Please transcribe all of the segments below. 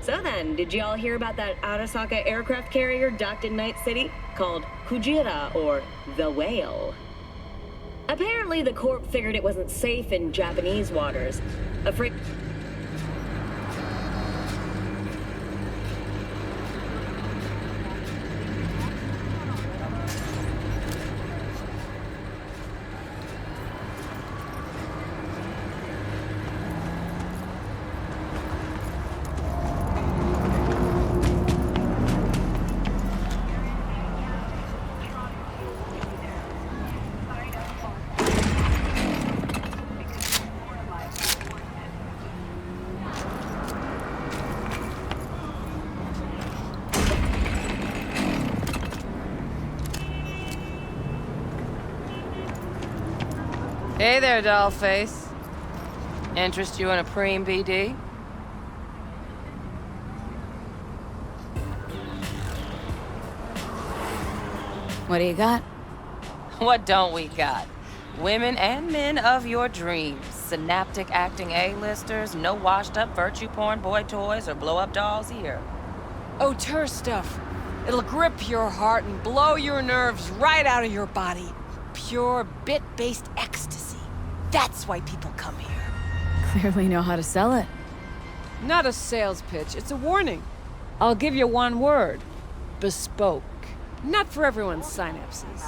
So then, did y'all hear about that Arasaka aircraft carrier docked in Night City called Kujira, or the Whale? Apparently, the Corp figured it wasn't safe in Japanese waters. Afraid... Hey there, dollface. Interest you in a preem BD? What do you got? What don't we got? Women and men of your dreams. Synaptic acting A-listers, no washed-up virtue porn boy toys or blow-up dolls here. Auteur stuff. It'll grip your heart and blow your nerves right out of your body. Pure bit-based ecstasy. That's why people come here. Clearly know how to sell it. Not a sales pitch, it's a warning. I'll give you one word. Bespoke. Not for everyone's synapses.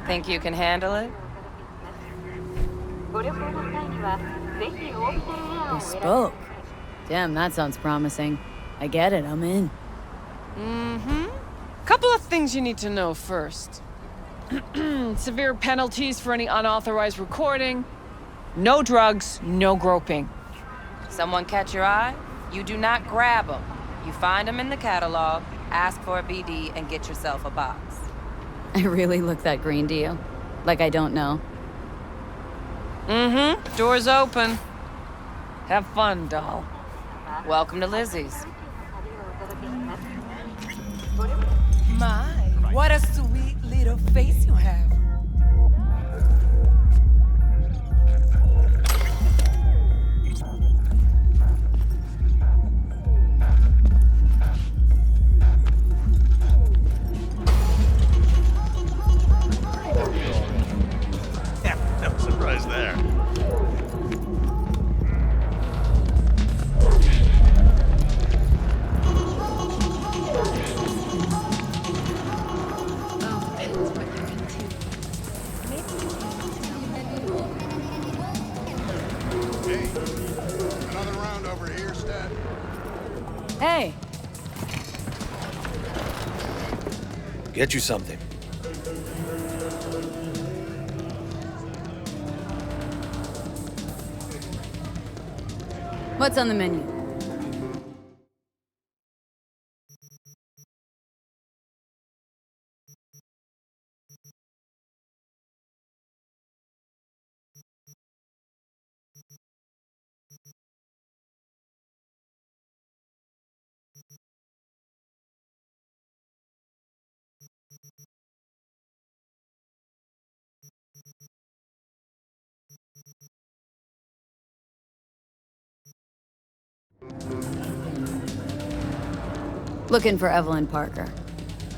Think you can handle it? Bespoke. Damn, that sounds promising. I get it, I'm in. Mm-hmm. Couple of things you need to know first. Severe penalties for any unauthorized recording. No drugs, no groping. Someone catch your eye? You do not grab them. You find them in the catalog, ask for a BD, and get yourself a box. I really look that green to you. Like I don't know. Mm-hmm. Door's open. Have fun, doll. Welcome to Lizzie's. My, what a sweet little face you have. Yeah, no surprise there. Hey, another round over here, Stat. Hey! Get you something. What's on the menu? Looking for Evelyn Parker.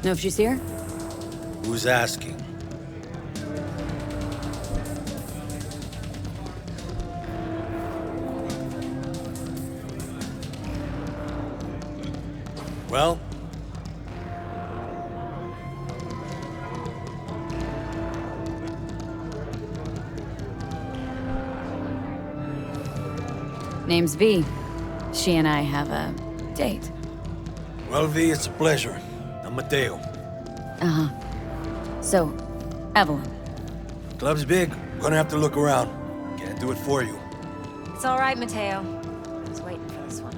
Know if she's here? Who's asking? Well? Name's V. She and I have a date. Well, V, it's a pleasure. I'm Mateo. Uh-huh. So, Evelyn. Club's big. Gonna have to look around. Can't do it for you. It's all right, Mateo. I was waiting for this one.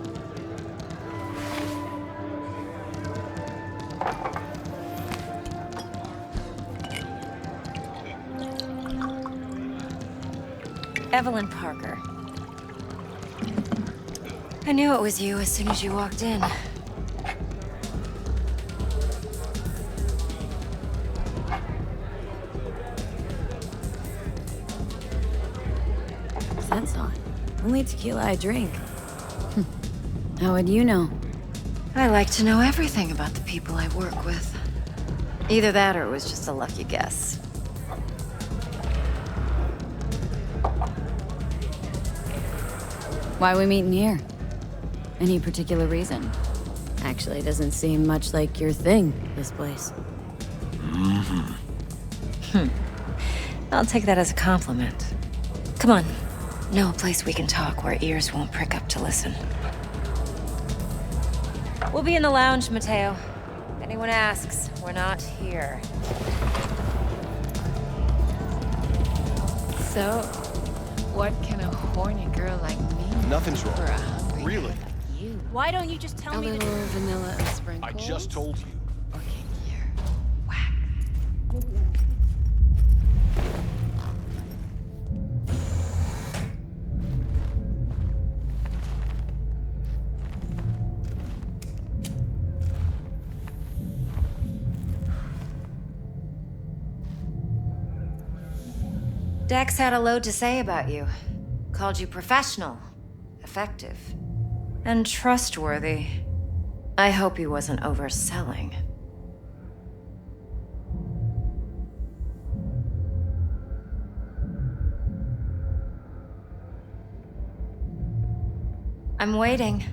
Evelyn Parker. I knew it was you as soon as you walked in. Sense on. Only tequila I drink. How would you know? I like to know everything about the people I work with. Either that or it was just a lucky guess. Why we meeting here? Any particular reason? Actually, doesn't seem much like your thing, this place. I'll take that as a compliment. Come on. Know a place we can talk where ears won't prick up to listen. We'll be in the lounge, Mateo. If anyone asks, we're not here. So, what can a horny girl like me Nothing's do wrong. for a hungry Really? guy like you? Why don't you just tell A me little vanilla and sprinkles? I just told you. Or kinkier? Whack. Dex had a load to say about you. Called you professional, effective, and trustworthy. I hope he wasn't overselling. I'm waiting.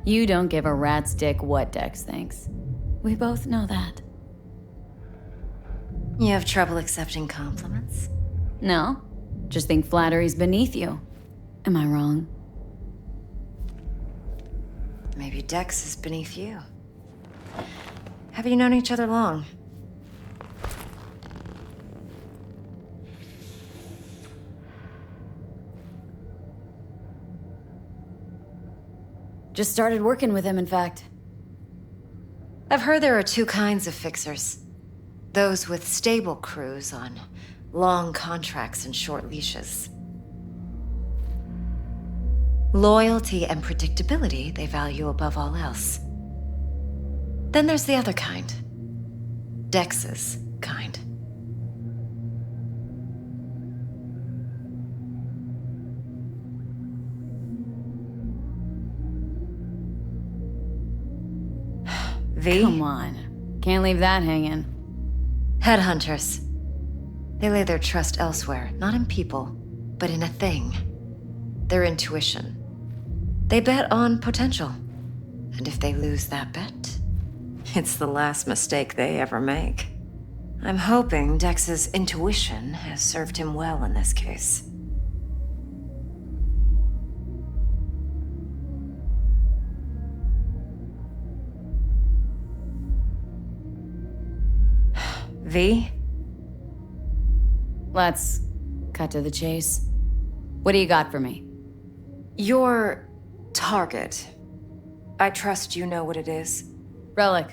You don't give a rat's dick what Dex thinks. We both know that. You have trouble accepting compliments? No, just think flattery's beneath you. Am I wrong? Maybe Dex is beneath you. Have you known each other long? Just started working with him, in fact. I've heard there are two kinds of fixers. Those with stable crews on long contracts and short leashes. Loyalty and predictability they value above all else. Then there's the other kind. Dex's kind. V? Come on. Can't leave that hanging. Headhunters. They lay their trust elsewhere, not in people, but in a thing. Their intuition. They bet on potential. And if they lose that bet, it's the last mistake they ever make. I'm hoping Dex's intuition has served him well in this case. V? Let's cut to the chase. What do you got for me? Your target. I trust you know what it is. Relic.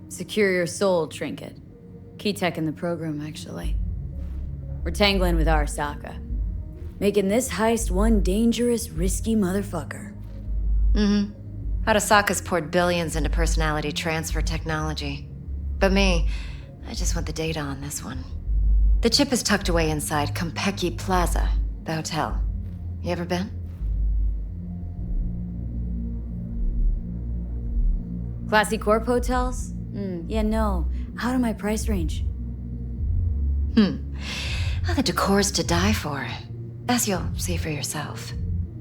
Secure your soul trinket. Key tech in the program, actually. We're tangling with Arasaka. Making this heist one dangerous, risky motherfucker. Arasaka's poured billions into personality transfer technology. But me, I just want the data on this one. The chip is tucked away inside Kompeki Plaza, the hotel. You ever been? Classy corp hotels? Yeah, no. Out of my price range. Oh, the decor's to die for. As you'll see for yourself.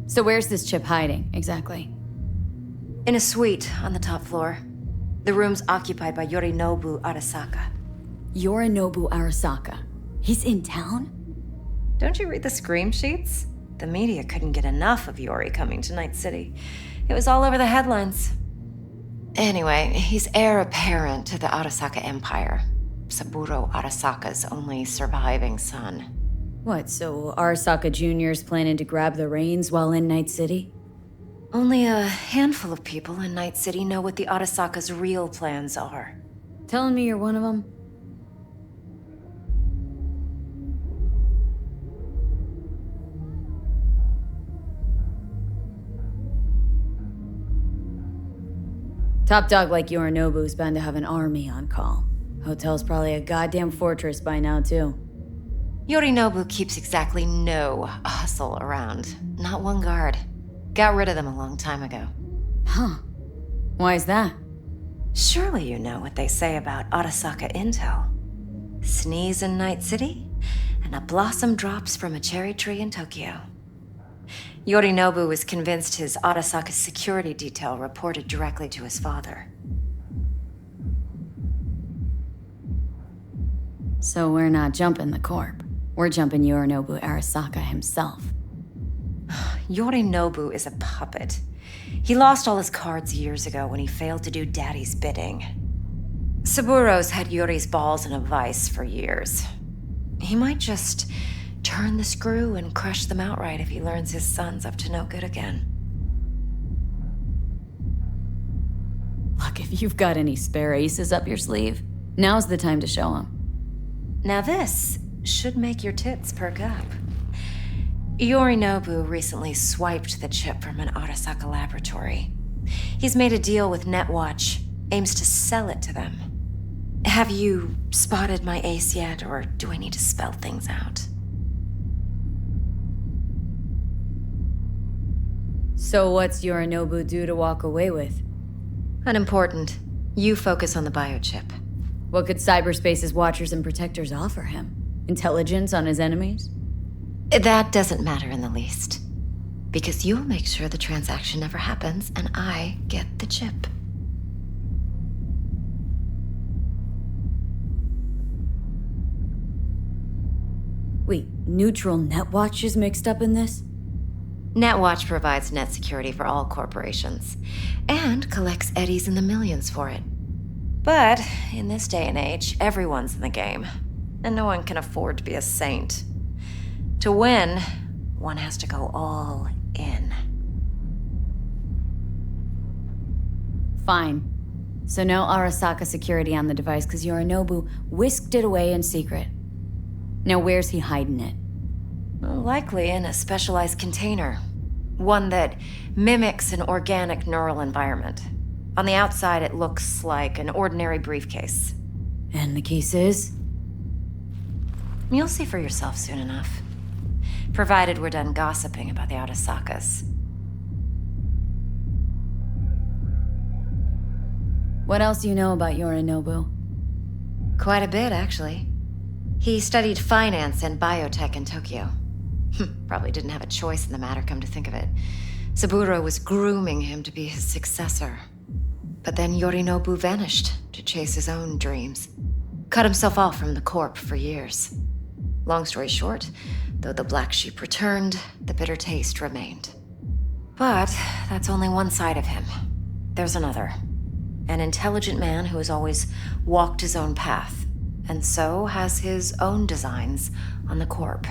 So where's this chip hiding, exactly? In a suite on the top floor. The room's occupied by Yorinobu Arasaka. Yorinobu Arasaka. He's in town? Don't you read the scream sheets? The media couldn't get enough of Yori coming to Night City. It was all over the headlines. Anyway, he's heir apparent to the Arasaka Empire. Saburo Arasaka's only surviving son. What, so Arasaka Jr.'s planning to grab the reins while in Night City? Only a handful of people in Night City know what the Arasaka's real plans are. Telling me you're one of them? Top dog like Yorinobu's bound to have an army on call. Hotel's probably a goddamn fortress by now, too. Yorinobu keeps exactly no hustle around. Not one guard. Got rid of them a long time ago. Huh. Why is that? Surely you know what they say about Arasaka intel. Sneeze in Night City, and a blossom drops from a cherry tree in Tokyo. Yorinobu was convinced his Arasaka security detail reported directly to his father. So we're not jumping the Corp. We're jumping Yorinobu Arasaka himself. Yorinobu is a puppet. He lost all his cards years ago when he failed to do Daddy's bidding. Saburo's had Yuri's balls in a vice for years. He might just turn the screw and crush them outright if he learns his son's up to no good again. Look, if you've got any spare aces up your sleeve, now's the time to show them. Now this should make your tits perk up. Yorinobu recently swiped the chip from an Arasaka laboratory. He's made a deal with Netwatch, aims to sell it to them. Have you spotted my ace yet, or do I need to spell things out? So what's Yorinobu due to walk away with? Unimportant. You focus on the biochip. What could cyberspace's watchers and protectors offer him? Intelligence on his enemies? That doesn't matter in the least. Because you'll make sure the transaction never happens, and I get the chip. Wait, neutral Netwatch is mixed up in this? Netwatch provides net security for all corporations, and collects eddies in the millions for it. But in this day and age, everyone's in the game, and no one can afford to be a saint. To win, one has to go all in. Fine. So no Arasaka security on the device because Yorinobu whisked it away in secret. Now where's he hiding it? Well, likely in a specialized container. One that mimics an organic neural environment. On the outside, it looks like an ordinary briefcase. And the case is? You'll see for yourself soon enough. Provided we're done gossiping about the Arasakas. What else do you know about Yorinobu? Quite a bit, actually. He studied finance and biotech in Tokyo. Probably didn't have a choice in the matter, come to think of it. Saburo was grooming him to be his successor. But then Yorinobu vanished to chase his own dreams. Cut himself off from the Corp for years. Long story short, though the black sheep returned, the bitter taste remained. But that's only one side of him. There's another. An intelligent man who has always walked his own path, and so has his own designs on the Corp.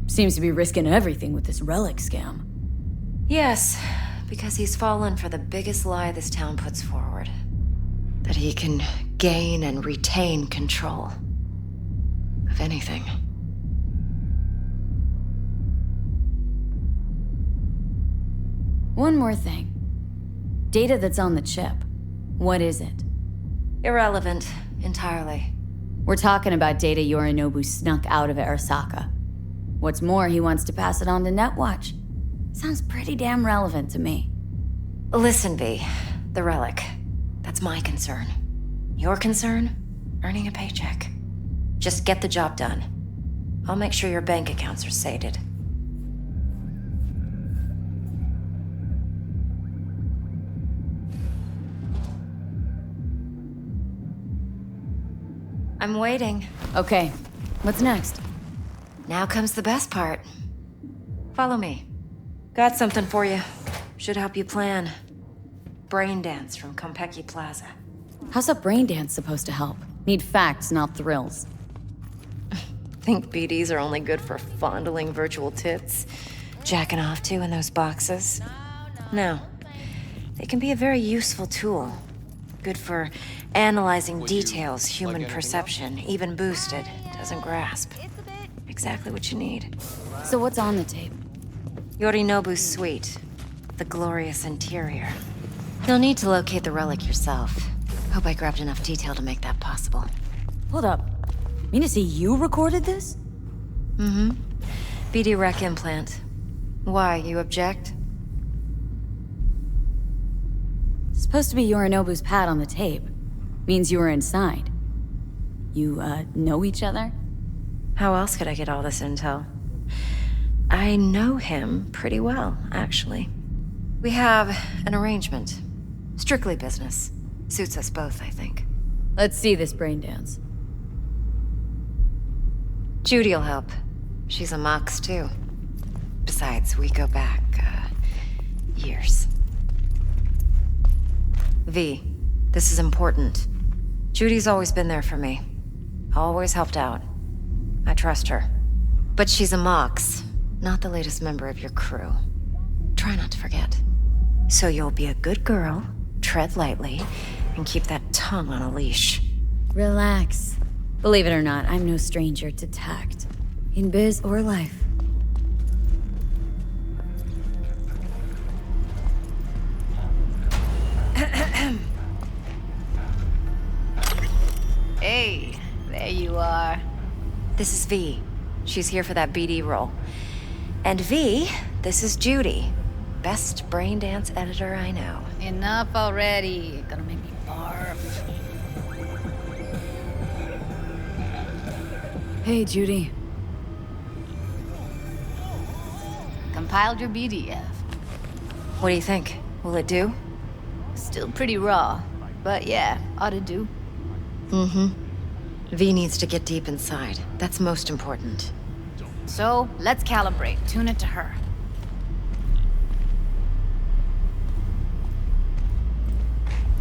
Seems to be risking everything with this relic scam. Yes, because he's fallen for the biggest lie this town puts forward. That he can gain and retain control of anything. One more thing. Data that's on the chip. What is it? Irrelevant, entirely. We're talking about data Yorinobu snuck out of Arasaka. What's more, he wants to pass it on to Netwatch. Sounds pretty damn relevant to me. Listen, V. The relic. That's my concern. Your concern? Earning a paycheck. Just get the job done. I'll make sure your bank accounts are sated. I'm waiting. Okay, what's next? Now comes the best part. Follow me. Got something for you. Should help you plan. Brain dance from Konpeki Plaza. How's a brain dance supposed to help? Need facts, not thrills. Think BDs are only good for fondling virtual tits? Jacking off to in those boxes? No. They can be a very useful tool. Good for analyzing details human perception, even boosted, doesn't grasp. Exactly what you need. So what's on the tape? Yorinobu's suite. The glorious interior. You'll need to locate the relic yourself. Hope I grabbed enough detail to make that possible. Hold up. Mean to say you recorded this? Mm-hmm. BD rec implant. Why, you object? Supposed to be Yorinobu's pad on the tape. Means you were inside. You, know each other? How else could I get all this intel? I know him pretty well, actually. We have an arrangement. Strictly business. Suits us both, I think. Let's see this brain dance. Judy'll help. She's a Mox, too. Besides, we go back, years. V, this is important. Judy's always been there for me. Always helped out. I trust her. But she's a Mox, not the latest member of your crew. Try not to forget. So you'll be a good girl, tread lightly, and keep that tongue on a leash. Relax. Believe it or not, I'm no stranger to tact. In biz or life. Hey, there you are. This is V. She's here for that BD role. And V, this is Judy. Best brain dance editor I know. Enough already. Gonna make me barf. Hey, Judy. Compiled your BDF. What do you think? Will it do? Still pretty raw, but yeah, ought to do. Mm-hmm. V needs to get deep inside. That's most important. So, let's calibrate. Tune it to her.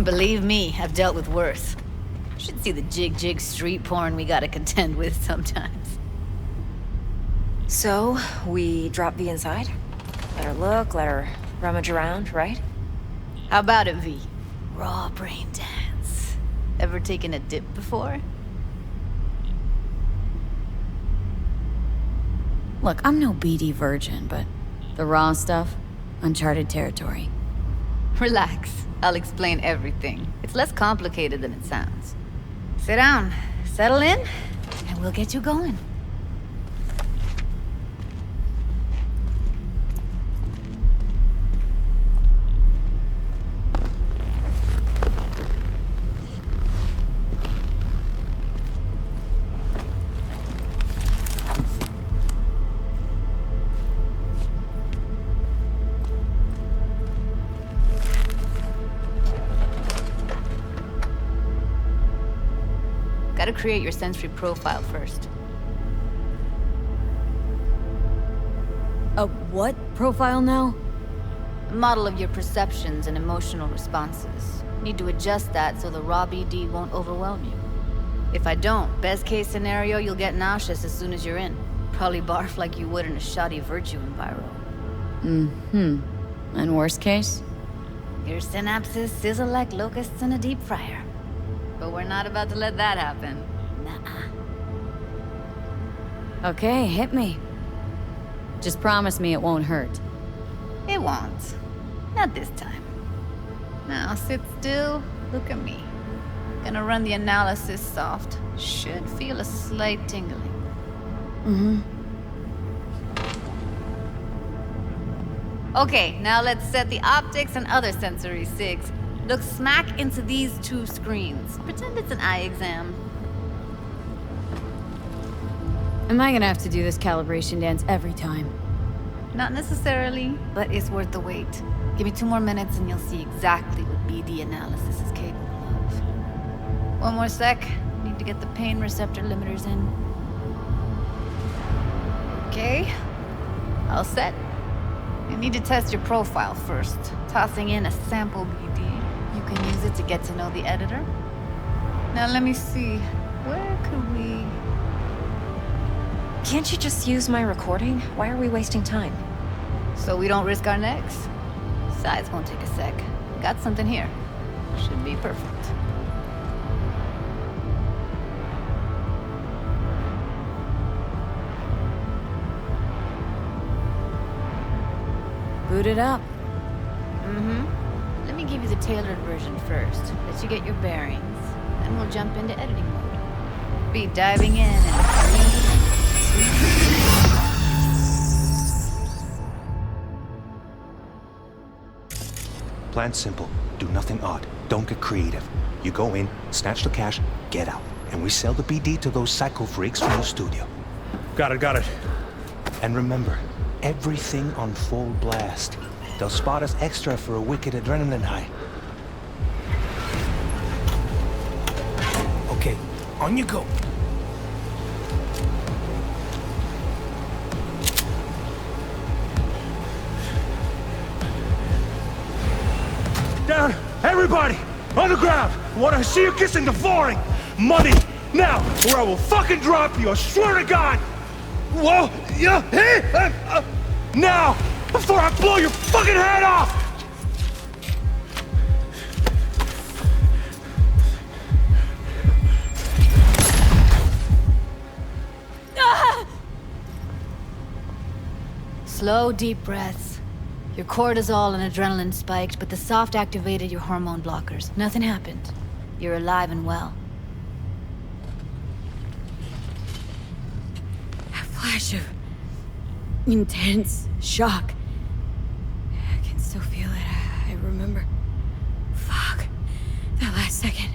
Believe me, I've dealt with worse. Should see the jig street porn we gotta contend with sometimes. So, we drop V inside? Let her look, let her rummage around, right? How about it, V? Raw brain dance. Ever taken a dip before? Look, I'm no BD virgin, but the raw stuff, uncharted territory. Relax. I'll explain everything. It's less complicated than it sounds. Sit down, settle in, and we'll get you going. Gotta create your sensory profile first. A what profile now? A model of your perceptions and emotional responses. Need to adjust that so the raw BD won't overwhelm you. If I don't, best case scenario, you'll get nauseous as soon as you're in. Probably barf like you would in a shoddy Virtue enviro. Mm-hmm. And worst case? Your synapses sizzle like locusts in a deep fryer. But we're not about to let that happen. Nuh-uh. Okay, hit me. Just promise me it won't hurt. It won't. Not this time. Now sit still, look at me. Gonna run the analysis soft. Should feel a slight tingling. Mm-hmm. Okay, now let's set the optics and other sensory sigs. Look smack into these two screens. Pretend it's an eye exam. Am I gonna have to do this calibration dance every time? Not necessarily, but it's worth the wait. Give me 2 more minutes and you'll see exactly what BD analysis is capable of. 1 more sec. Need to get the pain receptor limiters in. Okay. All set. You need to test your profile first. Tossing in a sample BD. You can use it to get to know the editor. Now let me see. Where could we... Can't you just use my recording? Why are we wasting time? So we don't risk our necks? Besides, won't take a sec. Got something here. Should be perfect. Boot it up. Mm-hmm. Let me give you the tailored version first, let you get your bearings, then we'll jump into editing mode. Be diving in 3, 2... Plan simple. Do nothing odd. Don't get creative. You go in, snatch the cash, get out. And we sell the BD to those psycho freaks from the studio. Got it. And remember, everything on full blast. They'll spot us extra for a wicked adrenaline high. Okay, on you go. Down! Everybody! On the ground! I want to see you kissing the flooring! Money! Now! Or I will fucking drop you! I swear to God! Whoa! Yeah! Hey! Now! Before I blow your fucking head off! Slow, deep breaths. Your cortisol and adrenaline spiked, but the soft activated your hormone blockers. Nothing happened. You're alive and well. A flash of intense shock. I can still feel it. I remember. Fuck. That last second.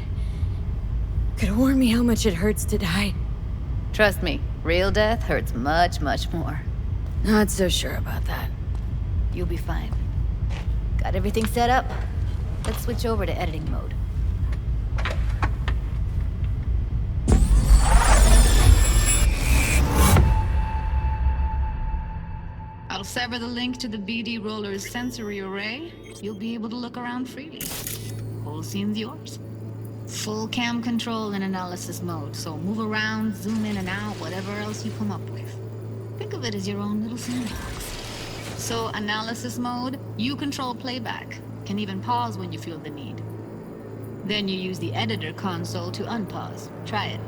Could have warned me how much it hurts to die. Trust me, real death hurts much, much more. Not so sure about that. You'll be fine. Got everything set up? Let's switch over to editing mode. I'll sever the link to the BD roller's sensory array. You'll be able to look around freely. Whole scene's yours. Full cam control in analysis mode, so move around, zoom in and out, whatever else you come up with. Think of it as your own little sandbox. So, analysis mode, you control playback. Can even pause when you feel the need. Then you use the editor console to unpause. Try it.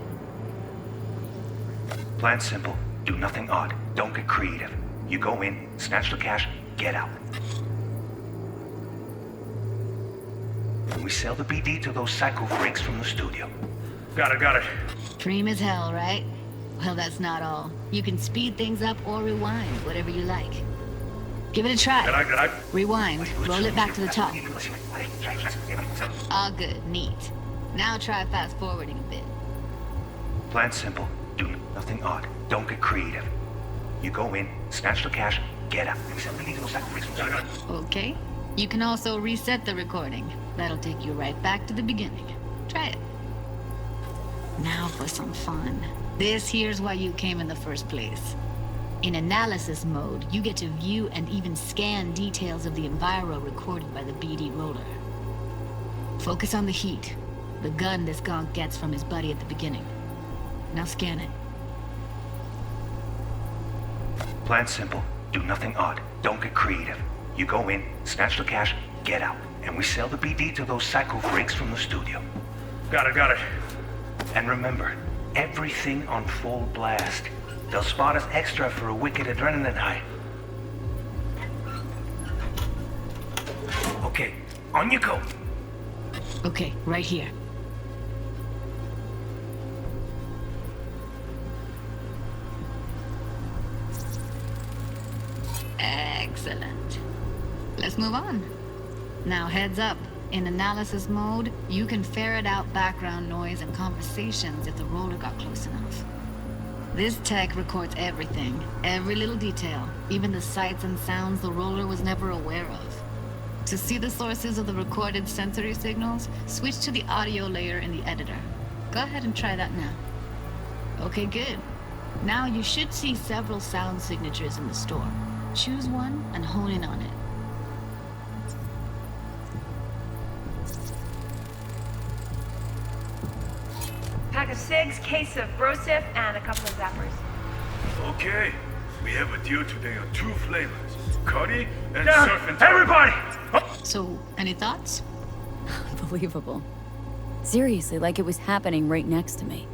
Plan simple. Do nothing odd. Don't get creative. You go in, snatch the cash, get out. And we sell the BD to those psycho freaks from the studio. Got it. Dream as hell, right? Well, that's not all. You can speed things up or rewind, whatever you like. Give it a try. Rewind. Roll it back to the top. All good. Neat. Now try fast forwarding a bit. Plan simple. Do nothing odd. Don't get creative. You go in, snatch the cash, get out. Okay. You can also reset the recording. That'll take you right back to the beginning. Try it. Now for some fun. This here's why you came in the first place. In analysis mode, you get to view and even scan details of the enviro recorded by the BD roller. Focus on the heat, the gun this gonk gets from his buddy at the beginning. Now scan it. Plan simple. Do nothing odd. Don't get creative. You go in, snatch the cash, get out. And we sell the BD to those psycho freaks from the studio. Got it. And remember, everything on full blast. They'll spot us extra for a wicked adrenaline high. Okay, on you go. Okay, right here. Excellent. Let's move on. Now heads up. In analysis mode, you can ferret out background noise and conversations if the roller got close enough. This tech records everything, every little detail, even the sights and sounds the roller was never aware of. To see the sources of the recorded sensory signals, switch to the audio layer in the editor. Go ahead and try that now. Okay, good. Now you should see several sound signatures in the store. Choose one and hone in on it. Pack of cigs, case of Brosif, and a couple of zappers. Okay, we have a deal today on 2 flavors. Curry and Down. surf and Everybody! So, any thoughts? Unbelievable. Seriously, like it was happening right next to me.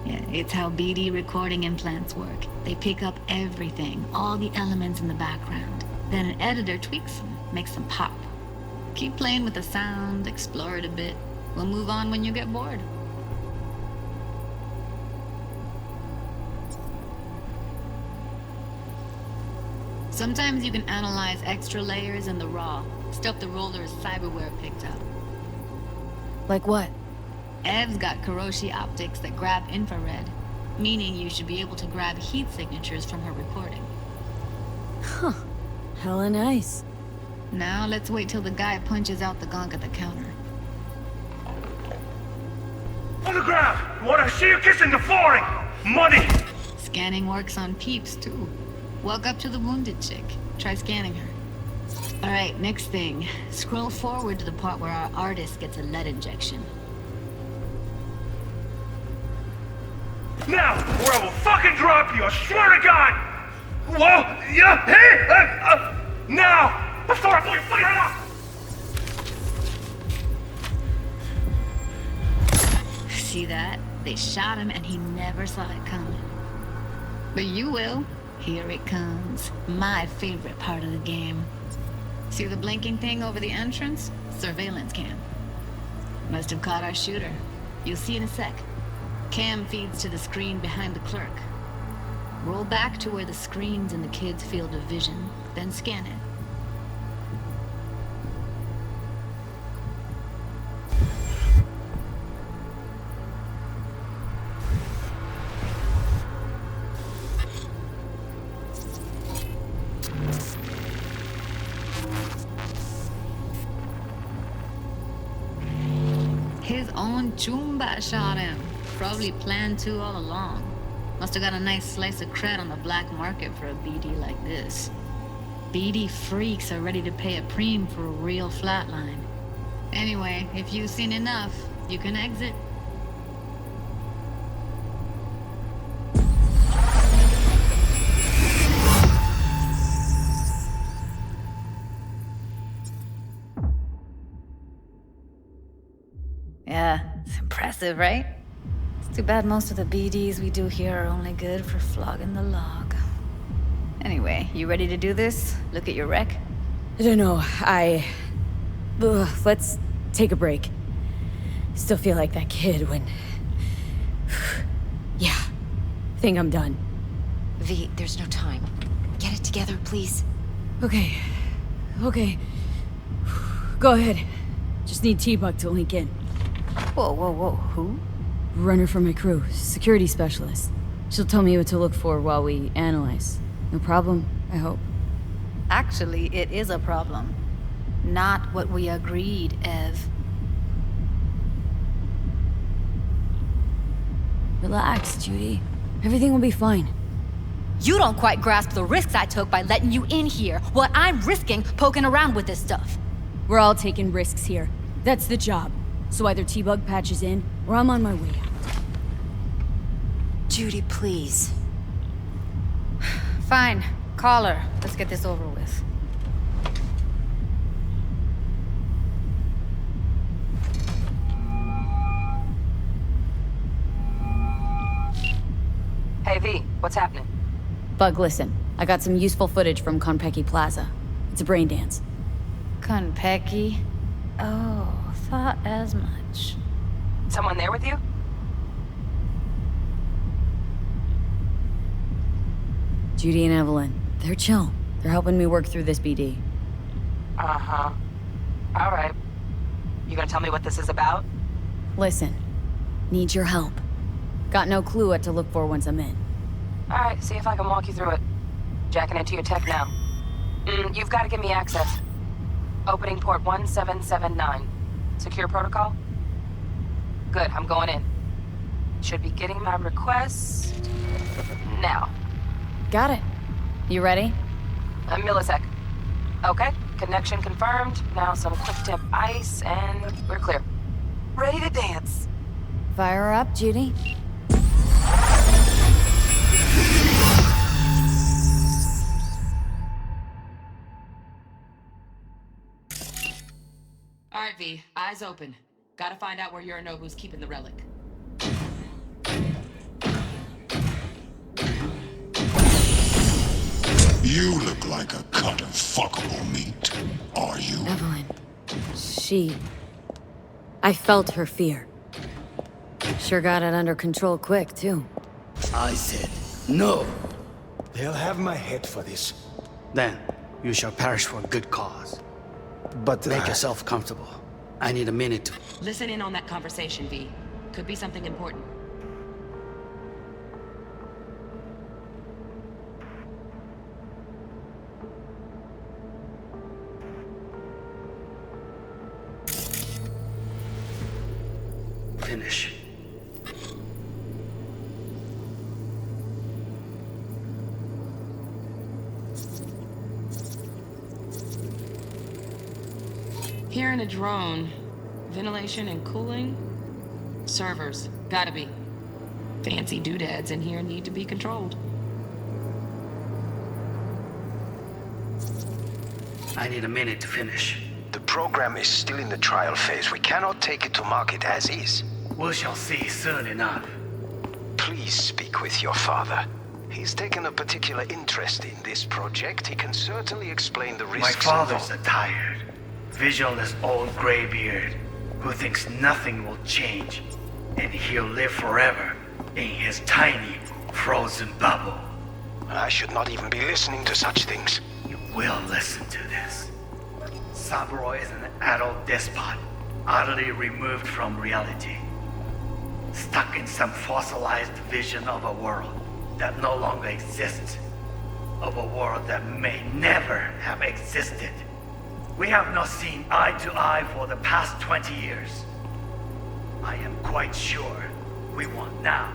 Yeah, it's how BD recording implants work. They pick up everything, all the elements in the background. Then an editor tweaks them, makes them pop. Keep playing with the sound, explore it a bit. We'll move on when you get bored. Sometimes you can analyze extra layers in the raw, stuff the roller's cyberware picked up. Like what? Ev's got Kiroshi optics that grab infrared, meaning you should be able to grab heat signatures from her recording. Huh. Hella nice. Now let's wait till the guy punches out the gong at the counter. On the ground! I want to see you kissing the flooring! Money! Scanning works on peeps, too. Walk up to the wounded chick. Try scanning her. Alright, next thing. Scroll forward to the part where our artist gets a lead injection. Now, or I will fucking drop you, I swear to God! Whoa! Yeah! Hey! Now! Before I blow your fucking head off! See that? They shot him and he never saw it coming. But you will. Here it comes. My favorite part of the game. See the blinking thing over the entrance? Surveillance cam. Must have caught our shooter. You'll see in a sec. Cam feeds to the screen behind the clerk. Roll back to where the screen's in the kid's field of vision, then scan it. His own Chumba shot him. Probably planned to all along. Must have got a nice slice of cred on the black market for a BD like this. BD freaks are ready to pay a preem for a real flatline. Anyway, if you've seen enough, you can exit. Yeah, it's impressive, right? It's too bad most of the BDs we do here are only good for flogging the log. Anyway, you ready to do this? Look at your rec? I don't know, let's take a break. Still feel like that kid when... Yeah, think I'm done. V, there's no time. Get it together, please. Okay. Go ahead. Just need T-Bug to link in. Whoa, who? Runner for my crew, security specialist. She'll tell me what to look for while we analyze. No problem, I hope. Actually, it is a problem. Not what we agreed, Ev. Relax, Judy. Everything will be fine. You don't quite grasp the risks I took by letting you in here. What I'm risking poking around with this stuff. We're all taking risks here. That's the job. So either T-Bug patches in, or I'm on my way out. Judy, please. Fine. Call her. Let's get this over with. Hey, V, what's happening? Bug, listen. I got some useful footage from Konpeki Plaza. It's a brain dance. Konpeki? Oh, thought as much. Someone there with you? Judy and Evelyn. They're chill. They're helping me work through this BD. Uh-huh. All right. You gonna tell me what this is about? Listen. Need your help. Got no clue what to look for once I'm in. All right, see if I can walk you through it. Jacking into your tech now. You've got to give me access. Opening port 1779. Secure protocol? Good, I'm going in. Should be getting my request now. Got it. You ready? A millisec. Okay, connection confirmed. Now some quick tip ice and we're clear. Ready to dance. Fire her up, Judy. All right, V, eyes open. Gotta find out where Yorinobu's keeping the relic. You look like a cut of fuckable meat, are you? Evelyn. I felt her fear. Sure got it under control quick, too. I said, no. They'll have my head for this. Then, you shall perish for a good cause. But, Make yourself comfortable. I need a minute to... Listen in on that conversation, V. Could be something important. Finish. Here in a drone, ventilation and cooling? Servers, gotta be. Fancy doodads in here need to be controlled. I need a minute to finish. The program is still in the trial phase. We cannot take it to market as is. We shall see soon enough. Please speak with your father. He's taken a particular interest in this project. He can certainly explain the risks. My father's a tired, visionless old graybeard who thinks nothing will change, and he'll live forever in his tiny, frozen bubble. I should not even be listening to such things. You will listen to this. Saburo is an adult despot, utterly removed from reality. Stuck in some fossilized vision of a world that no longer exists. Of a world that may never have existed. We have not seen eye to eye for the past 20 years. I am quite sure we won't now.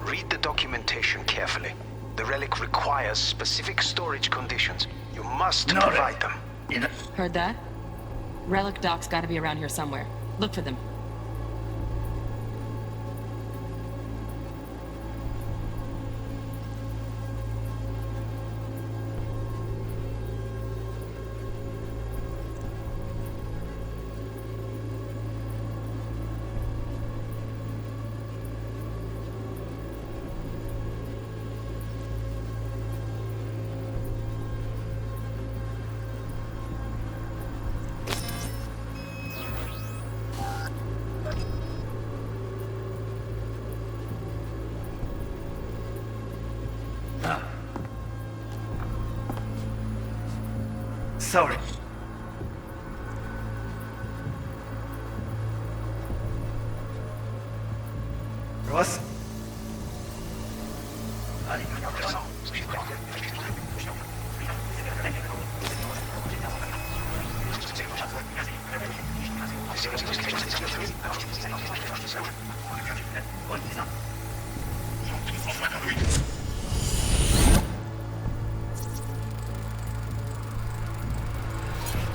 Read the documentation carefully. The relic requires specific storage conditions. You must provide them. Heard that? Relic docs gotta be around here somewhere. Look for them. Sorry. Ross?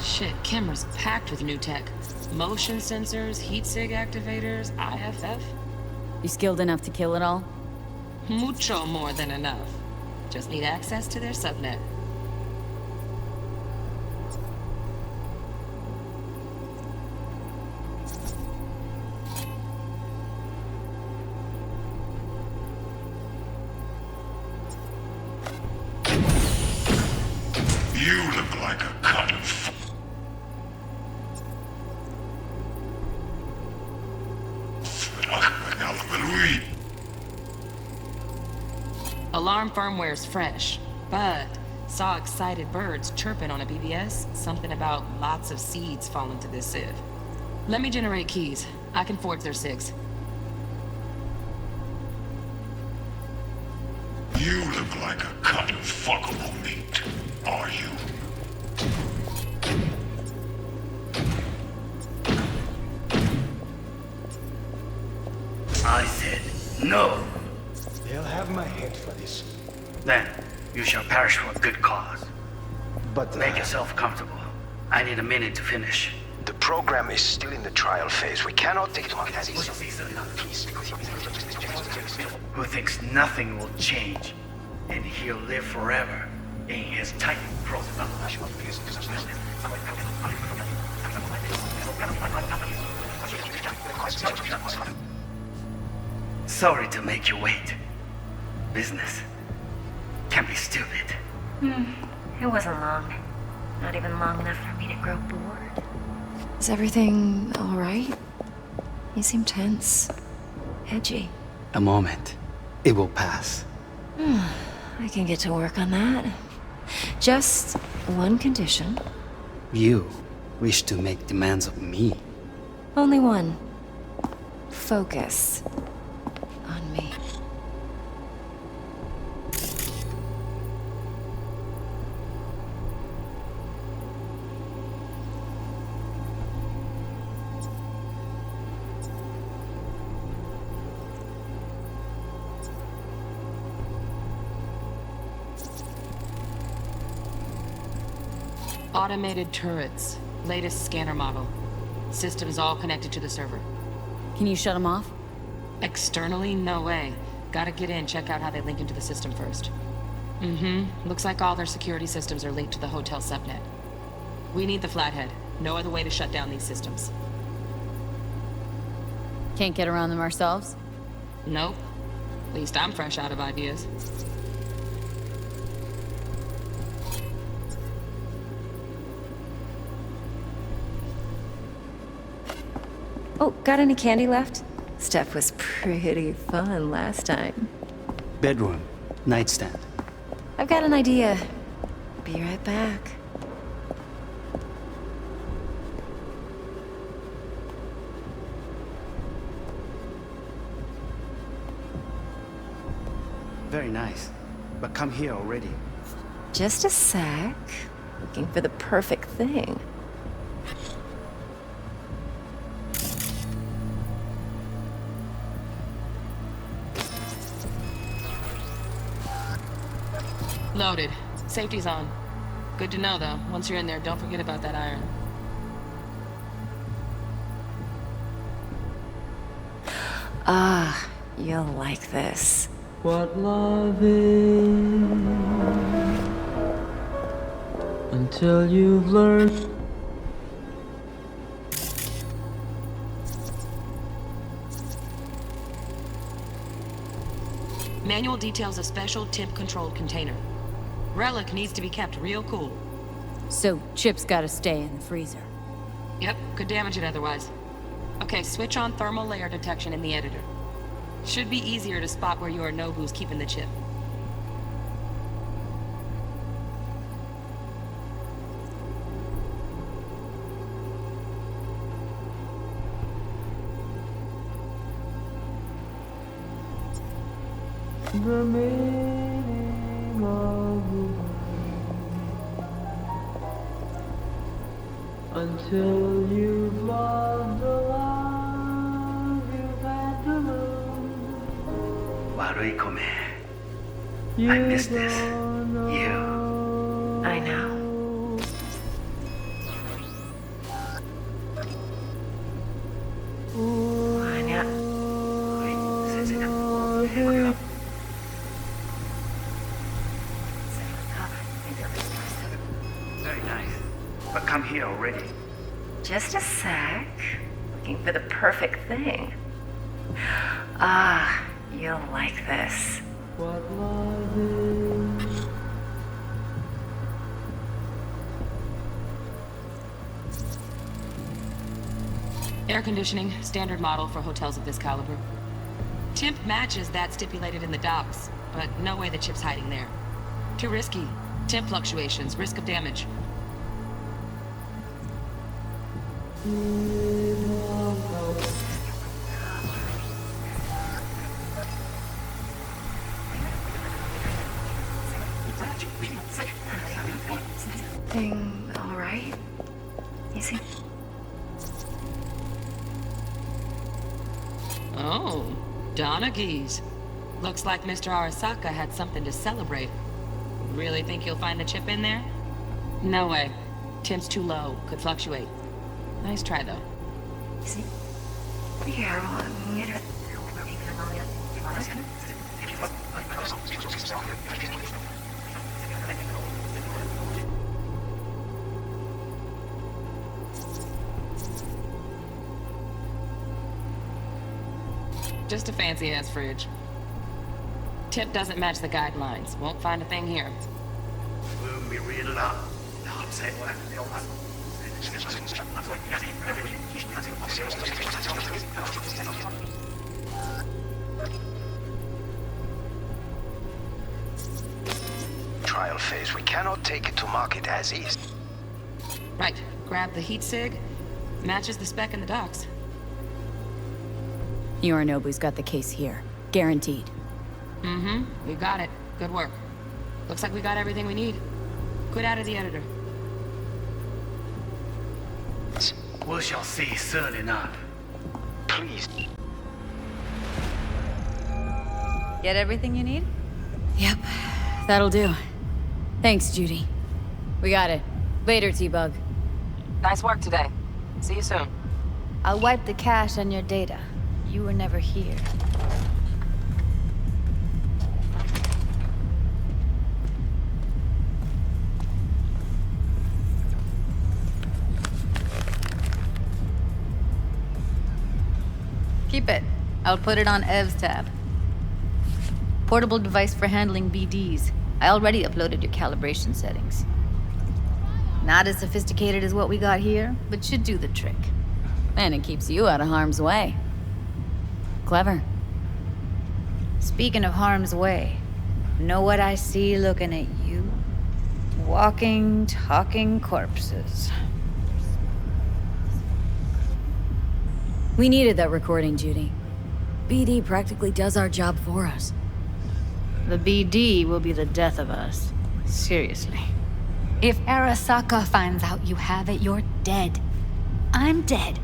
Shit, camera's packed with new tech. Motion sensors, heat sig activators, IFF. You skilled enough to kill it all? Mucho more than enough. Just need access to their subnet. You look like a cut of... Alarm firmware's fresh, but saw excited birds chirping on a BBS. Something about lots of seeds falling to this sieve. Let me generate keys. I can forge their SIGs. You look like a cut of fuckable meat, are you? I said no. They'll have my head for this. Then, you shall perish for a good cause. But, Make yourself comfortable. I need a minute to finish. The program is still in the trial phase. We cannot take it to market as is. Please speak with your... Who thinks nothing will change, and he'll live forever in his tiny frozen bubble. Sorry to make you wait. Business can be stupid. It wasn't long. Not even long enough for me to grow bored. Is everything all right? You seem tense. Edgy. A moment. It will pass. I can get to work on that. Just one condition. You wish to make demands of me. Only one. Focus on me. Automated turrets. Latest scanner model. Systems all connected to the server. Can you shut them off? Externally, no way. Gotta get in, check out how they link into the system first. Looks like all their security systems are linked to the hotel subnet. We need the flathead. No other way to shut down these systems. Can't get around them ourselves? Nope. At least I'm fresh out of ideas. Oh, got any candy left? Stuff was pretty fun last time. Bedroom. Nightstand. I've got an idea. Be right back. Very nice. But come here already. Just a sec. Looking for the perfect thing. Loaded. Safety's on. Good to know, though. Once you're in there, don't forget about that iron. Ah, you'll like this. What love is until you've learned. Manual details a special temp-controlled container. Relic needs to be kept real cool. So Chip's gotta stay in the freezer. Yep, could damage it otherwise. Okay, switch on thermal layer detection in the editor. Should be easier to spot where Yorinobu's keeping the chip. The meaning of the world until you've loved the love you've had to lose. Warui-kome. You I miss this. You. I know. Very nice. But come here already. Just a sec. Looking for the perfect thing. Ah, you'll like this. What love is. Air conditioning, standard model for hotels of this caliber. Temp matches that stipulated in the docs, but no way the chip's hiding there. Too risky. Temp fluctuations, risk of damage. Thing all right? You see? Oh, Donaghys. Looks like Mr. Arasaka had something to celebrate. Really think you'll find the chip in there? No way. Temp's too low. Could fluctuate. Nice try, though. See? Here, Just a fancy-ass fridge. Tip doesn't match the guidelines. Won't find a thing here. Trial phase. We cannot take it to market as is. Right. Grab the heat sig. Matches the spec in the docs. Yorinobu's got the case here. Guaranteed. Mm-hmm. We got it. Good work. Looks like we got everything we need. Good out of the editor. We shall see soon enough. Please. Get everything you need? Yep, that'll do. Thanks, Judy. We got it. Later, T-Bug. Nice work today. See you soon. I'll wipe the cache on your data. You were never here. Keep it. I'll put it on Ev's tab. Portable device for handling BDs. I already uploaded your calibration settings. Not as sophisticated as what we got here, but should do the trick. And it keeps you out of harm's way. Clever. Speaking of harm's way, know what I see looking at you? Walking, talking corpses. We needed that recording, Judy. BD practically does our job for us. The BD will be the death of us. Seriously. If Arasaka finds out you have it, you're dead. I'm dead.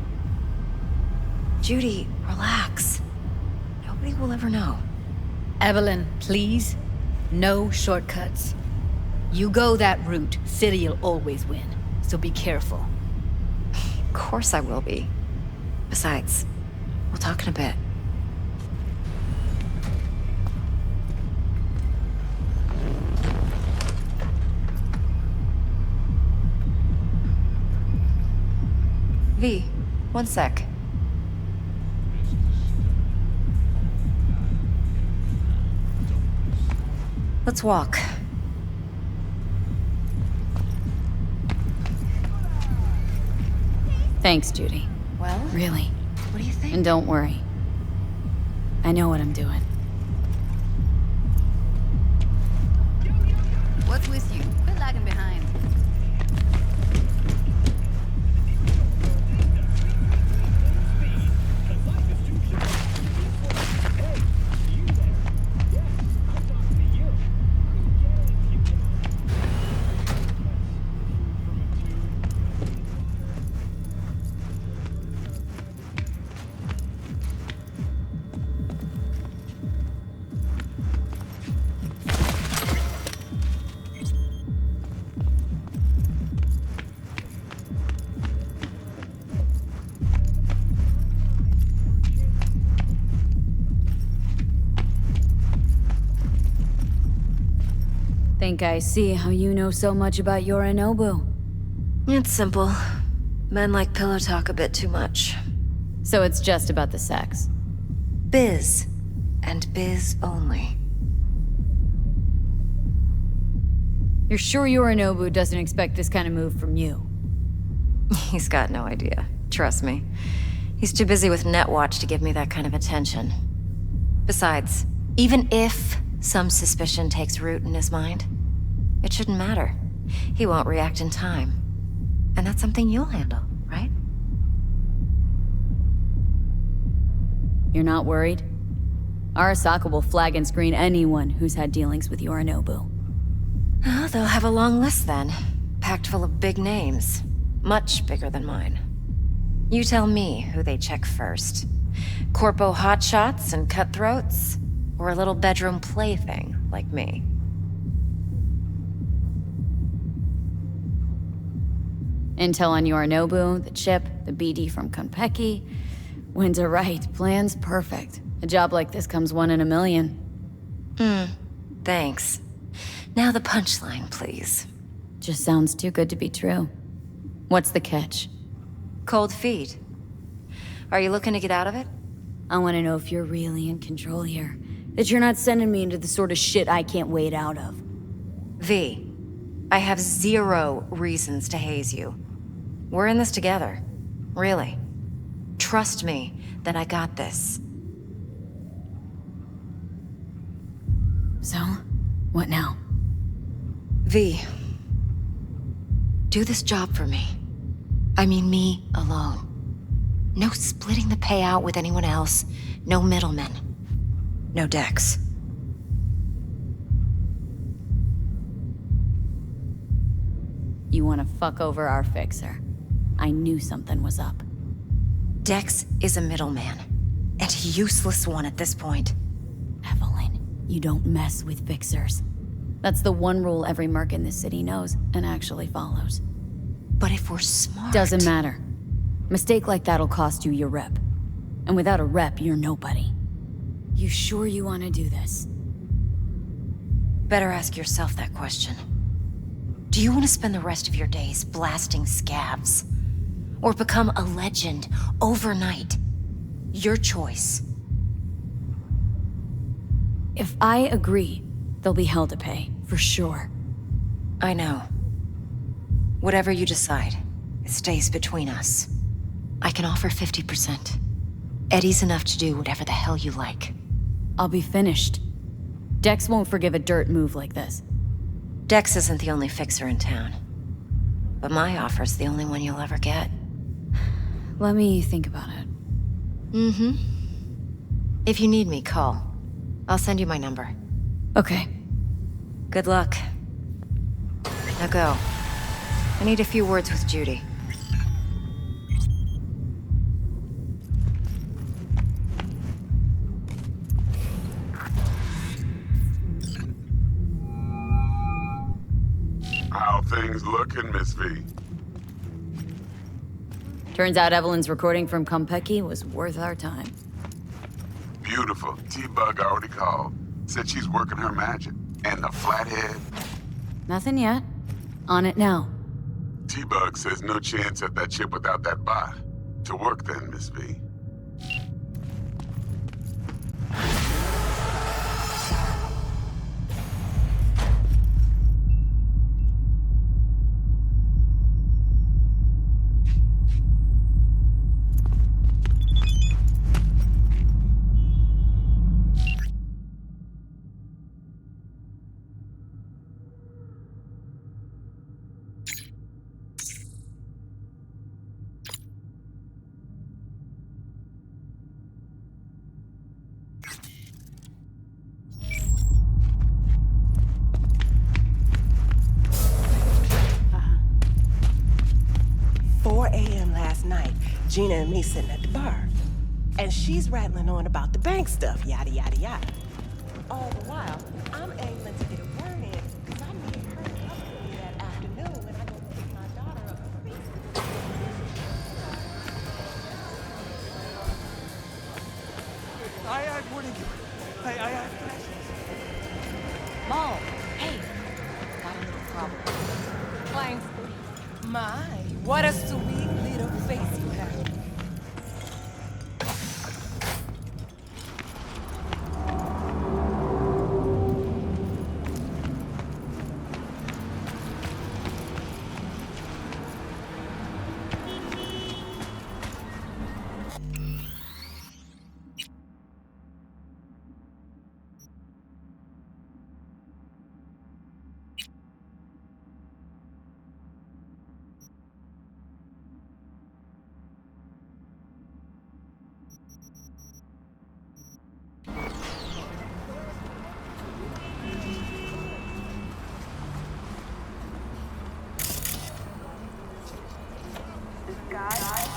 Judy, relax. Nobody will ever know. Evelyn, please. No shortcuts. You go that route, City'll always win. So be careful. Of course I will be. Besides, we'll talk in a bit. V, one sec. Let's walk. Thanks, Judy. Well? Really. What do you think? And don't worry. I know what I'm doing. What's with you? Quit lagging behind. Think I see how you know so much about Yorinobu. It's simple. Men like pillow talk a bit too much. So it's just about the sex. Biz. And biz only. You're sure Yorinobu doesn't expect this kind of move from you? He's got no idea. Trust me. He's too busy with Netwatch to give me that kind of attention. Besides, even if some suspicion takes root in his mind, it shouldn't matter. He won't react in time. And that's something you'll handle, right? You're not worried? Arasaka will flag and screen anyone who's had dealings with Yorinobu. Oh, they'll have a long list then. Packed full of big names. Much bigger than mine. You tell me who they check first. Corpo hotshots and cutthroats? Or a little bedroom plaything like me? Intel on Yorinobu, the chip, the BD from Konpeki. Winds are right, plan's perfect. A job like this comes one in a million. Thanks. Now the punchline, please. Just sounds too good to be true. What's the catch? Cold feet. Are you looking to get out of it? I want to know if you're really in control here. That you're not sending me into the sort of shit I can't wade out of. V, I have 0 reasons to haze you. We're in this together. Really. Trust me that I got this. So, what now? V. Do this job for me. I mean me alone. No splitting the payout with anyone else. No middlemen. No Dex. You want to fuck over our fixer. I knew something was up. Dex is a middleman. And a useless one at this point. Evelyn, you don't mess with fixers. That's the one rule every merc in this city knows and actually follows. But if we're smart... Doesn't matter. Mistake like that'll cost you your rep. And without a rep, you're nobody. You sure you want to do this? Better ask yourself that question. Do you want to spend the rest of your days blasting scabs? Or become a legend overnight? Your choice. If I agree, there'll be hell to pay, for sure. I know. Whatever you decide, it stays between us. I can offer 50%. Eddie's enough to do whatever the hell you like. I'll be finished. Dex won't forgive a dirt move like this. Dex isn't the only fixer in town. But my offer's the only one you'll ever get. Let me think about it. Mm-hmm. If you need me, call. I'll send you my number. Okay. Good luck. Now go. I need a few words with Judy. How things looking, Miss V? Turns out Evelyn's recording from Konpeki was worth our time. Beautiful. T-Bug already called. Said she's working her magic. And the flathead? Nothing yet. On it now. T-Bug says no chance at that chip without that bot. To work then, Miss V. Gina and me sitting at the bar. And she's rattling on about the bank stuff, yada, yada, yada. All the while, I'm angling to get a word in, because I need her to come with me that afternoon when I go pick my daughter up from preschool. What are you? I Mo, hey. Got a little problem. Flying spoon. My, what a sweet little face you have. Guy?